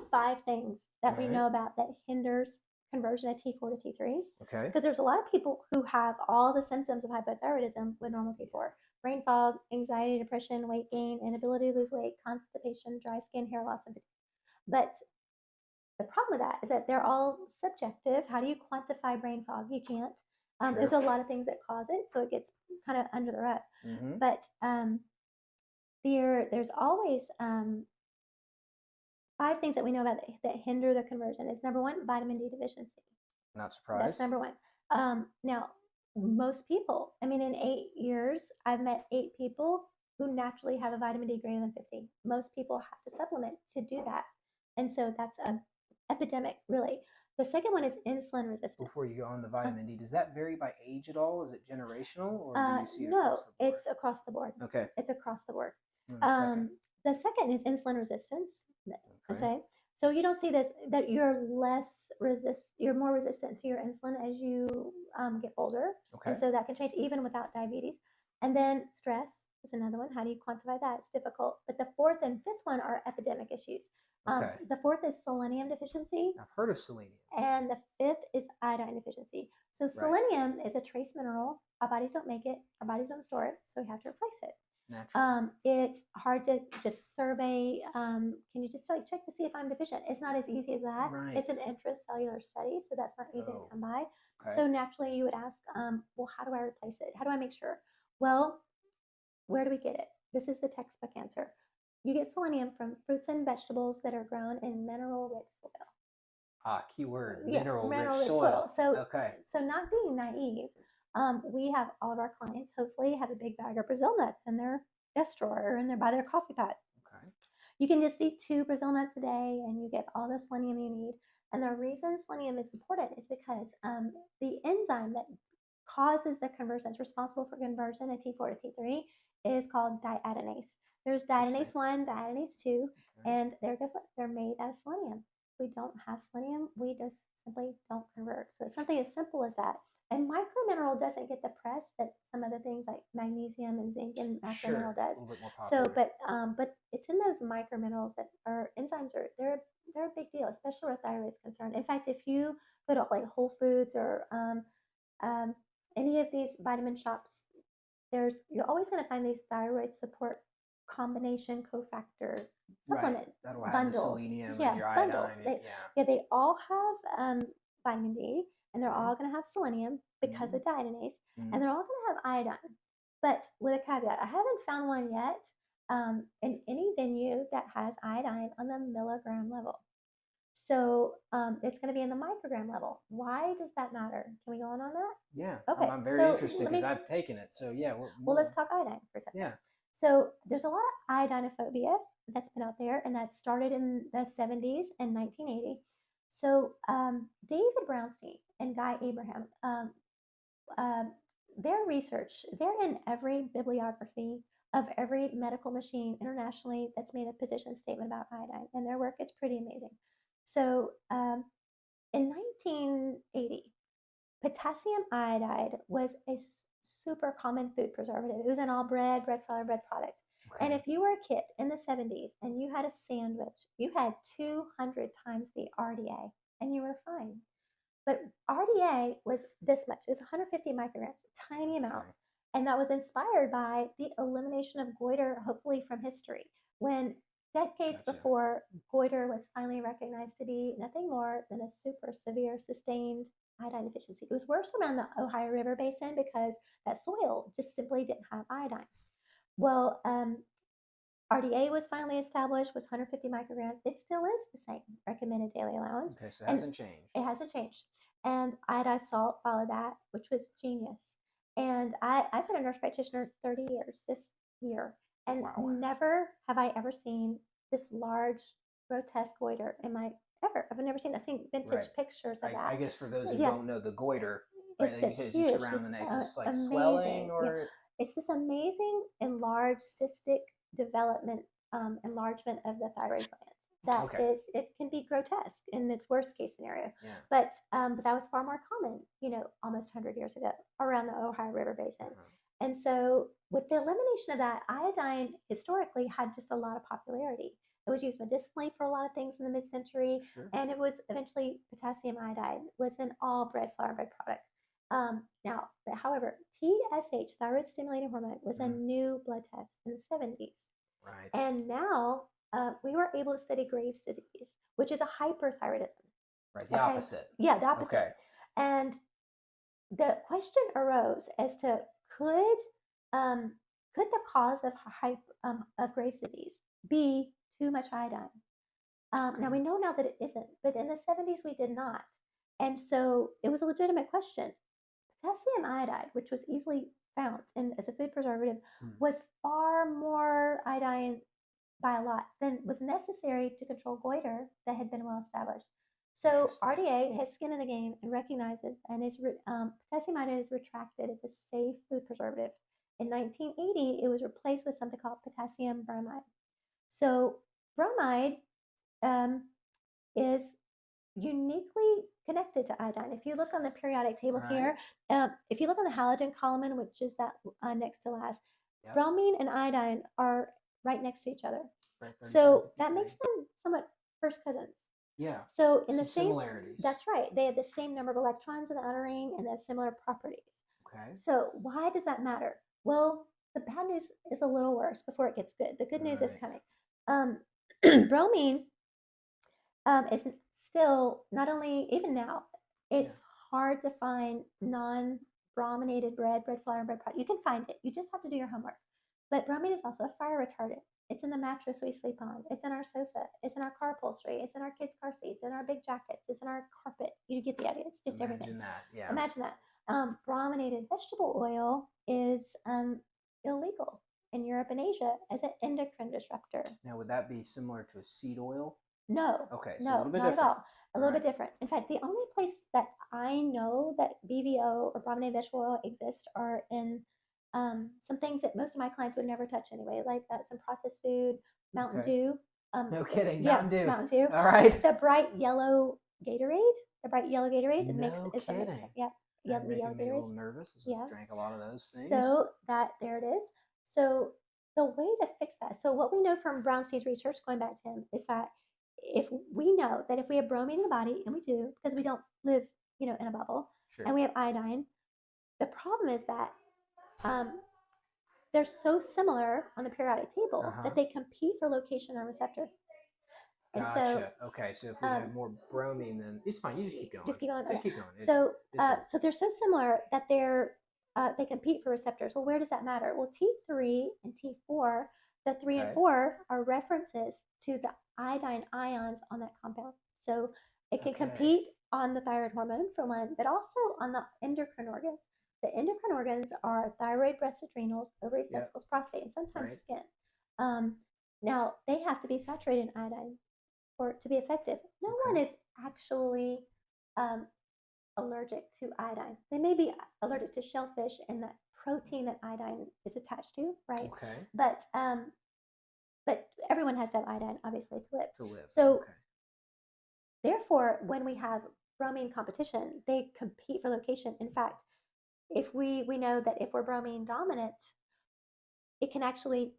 5 things that All we right. know about that hinders conversion of T4 to T3. Okay. Because there's a lot of people who have all the symptoms of hypothyroidism with normal T4. Brain fog, anxiety, depression, weight gain, inability to lose weight, constipation, dry skin, hair loss, and fatigue. But the problem with that is that they're all subjective. How do you quantify brain fog? You can't. There's a lot of things that cause it, so it gets kind of under the rug. Mm-hmm. But there's always 5 things that we know about that hinder the conversion. Is number 1, vitamin D deficiency. Not That's surprised. number 1. Now, most people, I mean, in 8 years, I've met 8 people who naturally have a vitamin D greater than 50. Most people have to supplement to do that. And so that's an epidemic, really. The second one is insulin resistance. Before you go on the vitamin D, does that vary by age at all? Is it generational, or do you see it No, across the board? it's across the board. Okay. It's across the board. And the second. The second is insulin resistance. Okay. Okay. So you don't see this, that you're you're more resistant to your insulin as you get older. Okay. And so that can change even without diabetes. And then stress is another one. How do you quantify that? It's difficult. But the fourth and fifth one are epidemic issues. Okay. The fourth is selenium deficiency. I've heard of selenium. And the fifth is iodine deficiency. So selenium is a trace mineral. Our bodies don't make it. Our bodies don't store it. So we have to replace it. Naturally. It's hard to just survey. Can you just check to see if I'm deficient? It's not as easy as that. Right. It's an intracellular study, so that's not easy to come by. Okay. So naturally, you would ask, well, how do I replace it? How do I make sure? Well, where do we get it? This is the textbook answer. You get selenium from fruits and vegetables that are grown in mineral-rich soil. Keyword, Yeah, mineral-rich soil. So not being naive, we have all of our clients hopefully have a big bag of Brazil nuts in their desk drawer and they're by their coffee pot. Okay. You can just eat 2 Brazil nuts a day and you get all the selenium you need. And the reason selenium is important is because the enzyme that causes the conversion, is responsible for conversion of T4 to T3, is called diadenase. There's diadenase 1, diadenase 2, and guess what? They're made out of selenium. If we don't have selenium, we just simply don't convert. So it's something as simple as that. And micromineral doesn't get the press that some other things like magnesium and zinc and macromineral does. A little bit more So, popular. but it's in those microminerals that are enzymes they're a big deal, especially where thyroid is concerned. In fact, if you go to like Whole Foods or any of these vitamin shops, you're always going to find these thyroid support combination cofactor supplement That'll have bundles. The selenium and your iodine. They all have vitamin D, and they're all going to have selenium because of diadenase, and they're all going to have iodine. But with a caveat, I haven't found one yet in any venue that has iodine on the milligram level. So it's going to be in the microgram level. Why does that matter? Can we go on that? Yeah. Okay. I'm very interested because I've taken it. So yeah. Well, let's talk iodine for a second. Yeah. So there's a lot of iodinophobia that's been out there, and that started in the 70s and 1980. So David Brownstein and Guy Abraham, their research, they're in every bibliography of every medical machine internationally that's made a position statement about iodine, and their work is pretty amazing. So in 1980, potassium iodide was a super common food preservative. It was in all bread flour, bread product. Okay. And if you were a kid in the 70s and you had a sandwich, you had 200 times the RDA and you were fine. But RDA was this much. It was 150 micrograms, a tiny amount. And that was inspired by the elimination of goiter, hopefully from history. When decades before, goiter was finally recognized to be nothing more than a super severe sustained iodine deficiency. It was worse around the Ohio River Basin because that soil just simply didn't have iodine. Well, RDA was finally established, was 150 micrograms. It still is the same recommended daily allowance. Okay, so it hasn't changed. It hasn't changed. And iodized salt followed that, which was genius. And I've been a nurse practitioner 30 years this year, and never have I ever seen this large, grotesque goiter in my I've never seen that. I've seen vintage pictures of that. I guess for those who don't know, the goiter, it's like this huge, just around the neck, it's like swelling or... It's this amazing enlarged cystic development, enlargement of the thyroid gland. That is, it can be grotesque in this worst case scenario. Yeah. But that was far more common, almost 100 years ago around the Ohio River Basin. And so with the elimination of that, iodine historically had just a lot of popularity. It was used medicinally for a lot of things in the mid-century, Sure. and it was eventually potassium iodide was in all bread, flour, and bread product. Now, however, TSH, thyroid stimulating hormone, was a new blood test in the 70s. Right. And now we were able to study Graves' disease, which is a hyperthyroidism. Right. The opposite. Yeah, the opposite. Okay. And the question arose as to could the cause of Graves' disease be too much iodine? Now we know now that it isn't, but in the 70s we did not, and so it was a legitimate question. Potassium iodide, which was easily found and as a food preservative, was far more iodine by a lot than was necessary to control goiter that had been well established. So RDA has skin in the game and recognizes and is potassium iodide is retracted as a safe food preservative. In 1980, it was replaced with something called potassium bromide. So bromide is uniquely connected to iodine. If you look on the periodic table here, if you look on the halogen column, which is that next to last, bromine and iodine are right next to each other. Right, so that makes them somewhat first cousins. Yeah. So in the same similarities. That's right. They have the same number of electrons in the outer ring and they have similar properties. Okay. So why does that matter? Well, the bad news is a little worse before it gets good. The good news is coming. Bromine is still not only even now. It's hard to find non-brominated bread, flour, and bread product. You can find it. You just have to do your homework. But bromine is also a fire retardant. It's in the mattress we sleep on. It's in our sofa. It's in our car upholstery. It's in our kids' car seats. In our big jackets. It's in our carpet. You get the idea. It's just everything. Imagine that. Yeah. Imagine that. Brominated vegetable oil is illegal in Europe and Asia as an endocrine disruptor. Now, would that be similar to a seed oil? No. Okay. So no, a little bit not different. At all. A little bit different. In fact, the only place that I know that BVO or brominated vegetable oil exist are in some things that most of my clients would never touch anyway, like some processed food, Mountain Dew. No kidding. Mountain Dew. Mountain Dew. All right. The bright yellow Gatorade. It no makes kidding. Yeah. Yeah, making me a little nervous as I drank a lot of those things. So there it is. So the way to fix that. So what we know from Brownstein's research, going back to him, is that if we know that if we have bromine in the body, and we do because we don't live, in a bubble, and we have iodine, the problem is that they're so similar on the periodic table that they compete for location on receptor. And gotcha. Okay, so if we have more bromine, then it's fine. You just keep going. Just keep going. Just keep going. So they're so similar that they compete for receptors. Well, where does that matter? Well, T3 and T4, the 3 and 4 are references to the iodine ions on that compound. So it can compete on the thyroid hormone for one, but also on the endocrine organs. The endocrine organs are thyroid, breast, adrenals, ovaries, testicles, prostate, and sometimes skin. Now, they have to be saturated in iodine for it to be effective. No one is actually allergic to iodine. They may be allergic to shellfish and the protein that iodine is attached to, right? Okay. But everyone has to have iodine, obviously, to live. So therefore, when we have bromine competition, they compete for location. In fact, if we know that if we're bromine dominant, it can actually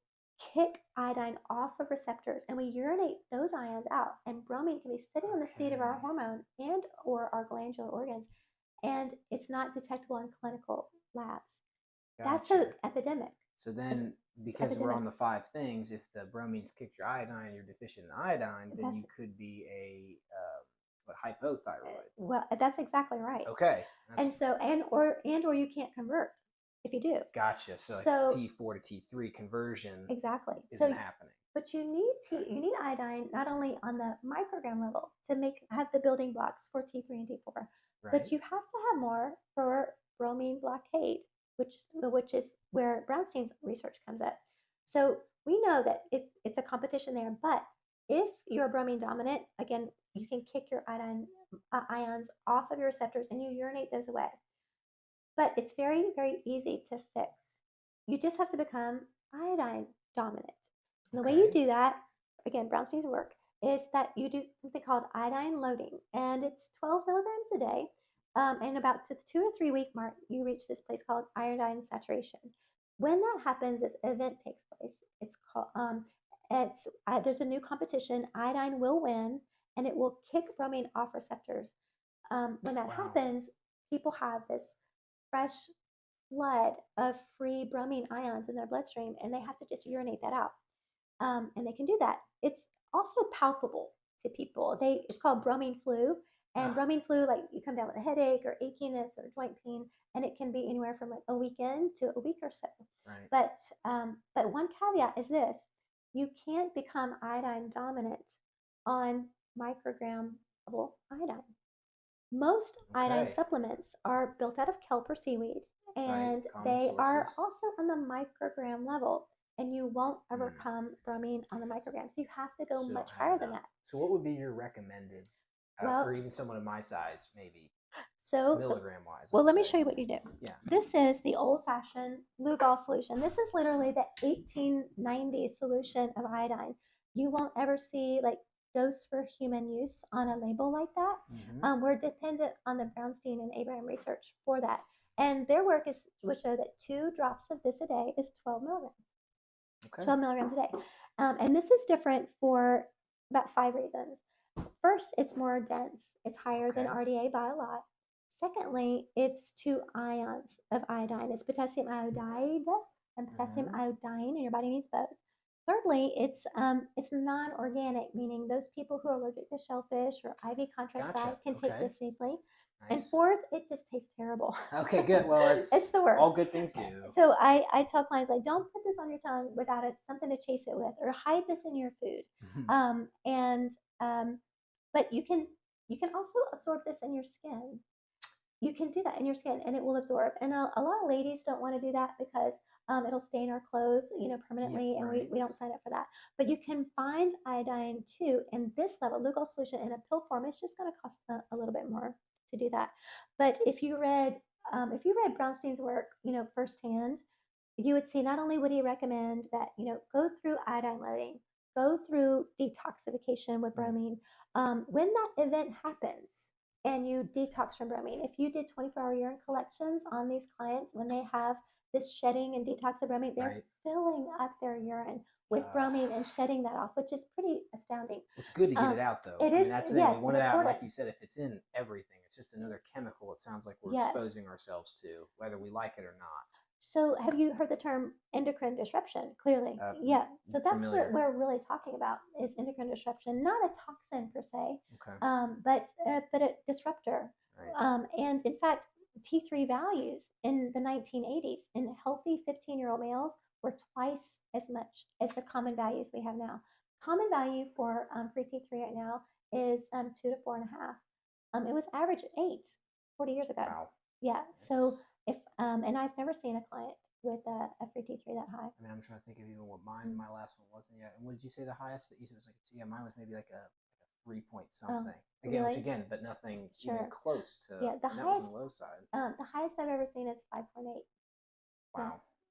kick iodine off of receptors, and we urinate those ions out, and bromine can be sitting on the seat of our hormone and or our glandular organs, and it's not detectable in clinical labs. That's an epidemic. So then, because we're on the 5 things, if the bromines kick your iodine, you're deficient in iodine, then you could be a hypothyroid. Well, that's exactly right. Okay. And so, or you can't convert if you do. Gotcha. So T4 to T3 conversion isn't happening. But you need iodine not only on the microgram level to have the building blocks for T3 and T4, but you have to have more for bromine blockade, which is where Brownstein's research comes at. So we know that it's a competition there, but if you're bromine dominant, again, you can kick your iodine ions off of your receptors and you urinate those away. But it's very, very easy to fix. You just have to become iodine dominant. And the way you do that, again, Brownstein's work, is that you do something called iodine loading, and it's 12 milligrams a day. And about to the 2 or 3 week mark, you reach this place called iodine saturation. When that happens, this event takes place. It's called, there's a new competition. Iodine will win, and it will kick bromine off receptors. When that happens, people have this fresh flood of free bromine ions in their bloodstream, and they have to just urinate that out. And they can do that. It's also palpable to people. It's called bromine flu, and bromine flu, like you come down with a headache or achiness or joint pain, and it can be anywhere from like a weekend to a week or so. Right. But one caveat is this: you can't become iodine dominant on microgrammable iodine. Most iodine supplements are built out of kelp or seaweed, and they are also on the microgram level, and you won't ever come bromine on the microgram. So you have to go much higher than that. So what would be your recommended for even someone of my size, maybe? So milligram wise. Well, let me show you what you do. Yeah. This is the old-fashioned Lugol solution. This is literally the 1890 solution of iodine. You won't ever see like dose for human use on a label like that. Mm-hmm. We're dependent on the Brownstein and Abraham research for that. And their work would show that 2 drops of this a day is 12 milligrams. Okay. 12 milligrams a day. And this is different for about 5 reasons. First, it's more dense. It's higher than RDA by a lot. Secondly, it's 2 ions of iodine. It's potassium iodide and potassium iodine, and your body needs both. Thirdly, it's non-organic, meaning those people who are allergic to shellfish or IV contrast diet can take this safely. Nice. And fourth, it just tastes terrible. Okay, good. Well, it's the worst. All good things do. So I tell clients, like, don't put this on your tongue without something to chase it with, or hide this in your food. But you can also absorb this in your skin. You can do that in your skin, and it will absorb. And a lot of ladies don't want to do that because it'll stain our clothes, permanently, and we don't sign up for that. But you can find iodine too in this level, Lugol solution in a pill form. It's just going to cost a little bit more to do that. But if you read Brownstein's work, firsthand, you would see not only would he recommend that go through iodine loading, go through detoxification with bromine. When that event happens and you detox from bromine, if you did 24-hour urine collections on these clients when they have this shedding and detox of bromine, they're filling up their urine with bromine and shedding that off, which is pretty astounding. It's good to get it out, though. It is. That's it. We want it out, like you said. If it's in everything, it's just another chemical. It sounds like we're exposing ourselves to, whether we like it or not. So have you heard the term endocrine disruption? Clearly. Yeah. So that's what we're really talking about is endocrine disruption, not a toxin per se, but a disruptor. Right. And in fact, T3 values in the 1980s in healthy 15-year-old males were twice as much as the common values we have now. Common value for free T3 right now is 2 to 4.5. It was average at 8 40 years ago. Wow. Yeah. So if and I've never seen a client with a free T3 that high. I mean, I'm trying to think of even what my last one wasn't yet. And what did you say the highest that you said was like? Mine was maybe like a 3 point something. Again, really? but nothing even close to. The highest. That was on the low side. The highest I've ever seen is 5.8. Wow. Yeah,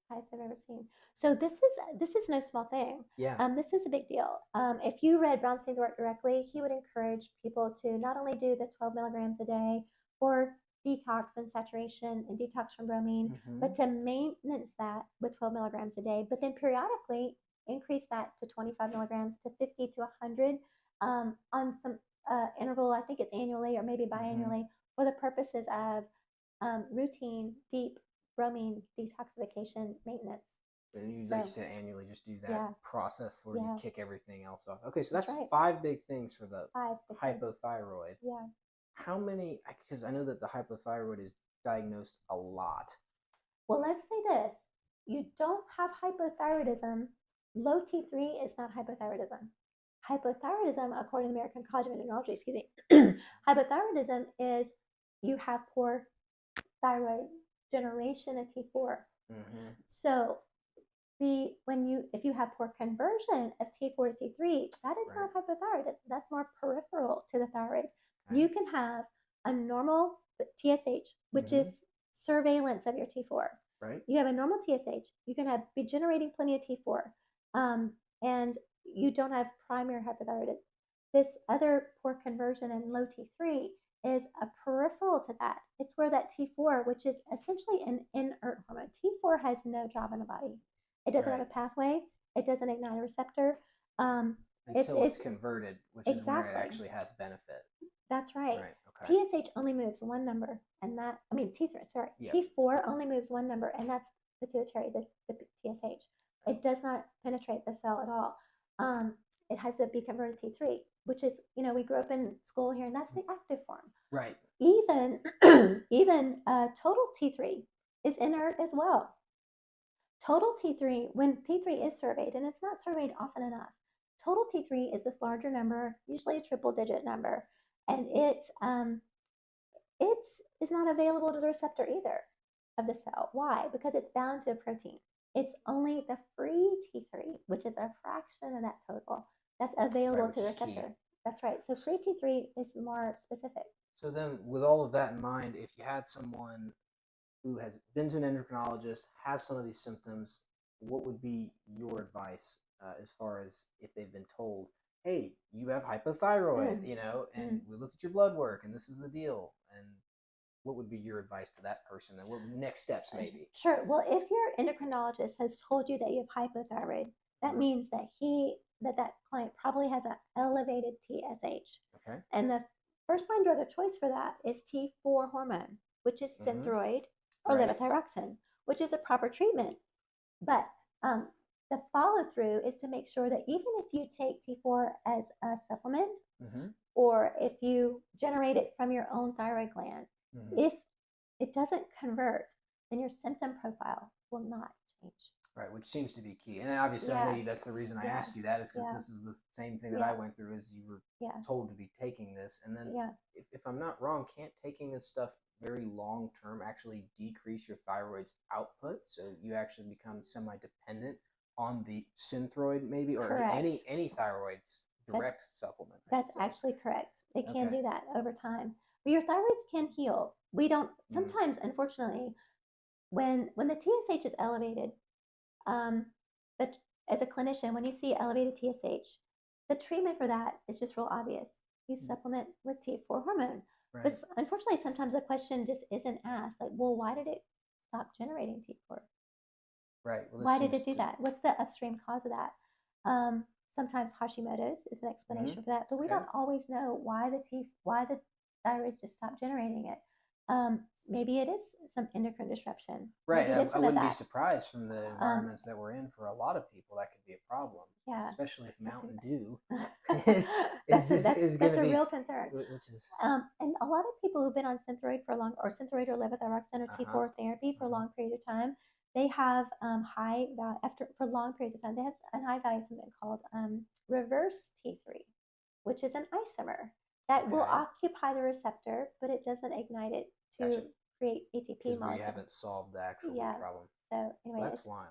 highest I've ever seen. So this is no small thing. Yeah. This is a big deal. If you read Brownstein's work directly, he would encourage people to not only do the 12 milligrams a day for detox and saturation and detox from bromine, but to maintenance that with 12 milligrams a day, but then periodically increase that to 25 milligrams to 50 to 100 on some interval. I think it's annually or maybe biannually for the purposes of routine deep bromine detoxification maintenance. And you, like you said, annually just do that process where you kick everything else off. Okay, so that's 5 big things for the hypothyroid. Yeah. How many, because I know that the hypothyroid is diagnosed a lot. Well, let's say this. You don't have hypothyroidism. Low T3 is not hypothyroidism. Hypothyroidism, according to the American College of Endocrinology, hypothyroidism is you have poor thyroid generation of T4. So if you have poor conversion of T4 to T3, that is not hypothyroidism. That's more peripheral to the thyroid. You can have a normal TSH, which is surveillance of your T4. Right. You have a normal TSH. You can be generating plenty of T4, and you don't have primary hypothyroidism. This other poor conversion and low T3 is a peripheral to that. It's where that T4, which is essentially an inert hormone. T4 has no job in the body. It doesn't have a pathway. It doesn't ignite a receptor. Until it's converted, which is where it exactly. actually has benefit. That's right. Right. Okay. TSH only moves one number, and that, I mean, T3, sorry, Yep. T4 only moves one number, and that's pituitary, the TSH. It does not penetrate the cell at all. It has to be converted to T3, which is, we grew up in school here, and that's the active form. Right. Even, even total T3 is inert as well. Total T3, when T3 is surveyed, and it's not surveyed often enough, total T3 is this larger number, usually a triple digit number, and it is not available to the receptor either of the cell. Why? Because it's bound to a protein. It's only the free T3, which is a fraction of that total, that's available to the receptor. That's right. So free T3 is more specific. So then, with all of that in mind, if you had someone who has been to an endocrinologist, has some of these symptoms, what would be your advice as far as if they've been told, hey, you have hypothyroid, and we looked at your blood work, and this is the deal, and what would be your advice to that person, and what next steps maybe? Sure. Well, if your endocrinologist has told you that you have hypothyroid, that means that that client probably has an elevated TSH. Okay. And the first line drug of choice for that is T4 hormone, which is Synthroid or levothyroxine, which is a proper treatment. But the follow through is to make sure that even if you take T4 as a supplement, or if you generate it from your own thyroid gland, if it doesn't convert, then your symptom profile will not change. Right, which seems to be key. And obviously, I know that's the reason I asked you that, is because this is the same thing that I went through, is you were told to be taking this. And then, if I'm not wrong, can't taking this stuff very long term actually decrease your thyroid's output, so you actually become semi-dependent on the Synthroid maybe, or any thyroid's direct supplement? That's actually correct. It can do that over time. But your thyroids can heal. We don't sometimes, unfortunately, when the TSH is elevated, as a clinician, when you see elevated TSH, the treatment for that is just real obvious. You supplement with T4 hormone. But unfortunately, sometimes the question just isn't asked, like, well, why did it stop generating T4? Right. Well, why did it do that? What's the upstream cause of that? Sometimes Hashimoto's is an explanation for that, but we don't always know why the thyroid just stopped generating it. Maybe it is some endocrine disruption. Right. I wouldn't be surprised from the environments that we're in. For a lot of people, that could be a problem. Yeah. Especially if Mountain Dew is a real concern. Which is and a lot of people who've been on Synthroid for Synthroid or levothyroxine or T4 therapy for a long period of time, they have high value for long periods of time. They have a high value of something called reverse T3, which is an isomer that will occupy the receptor, but it doesn't ignite it to create ATP molecules. We haven't solved the actual problem. So anyway, that's wild.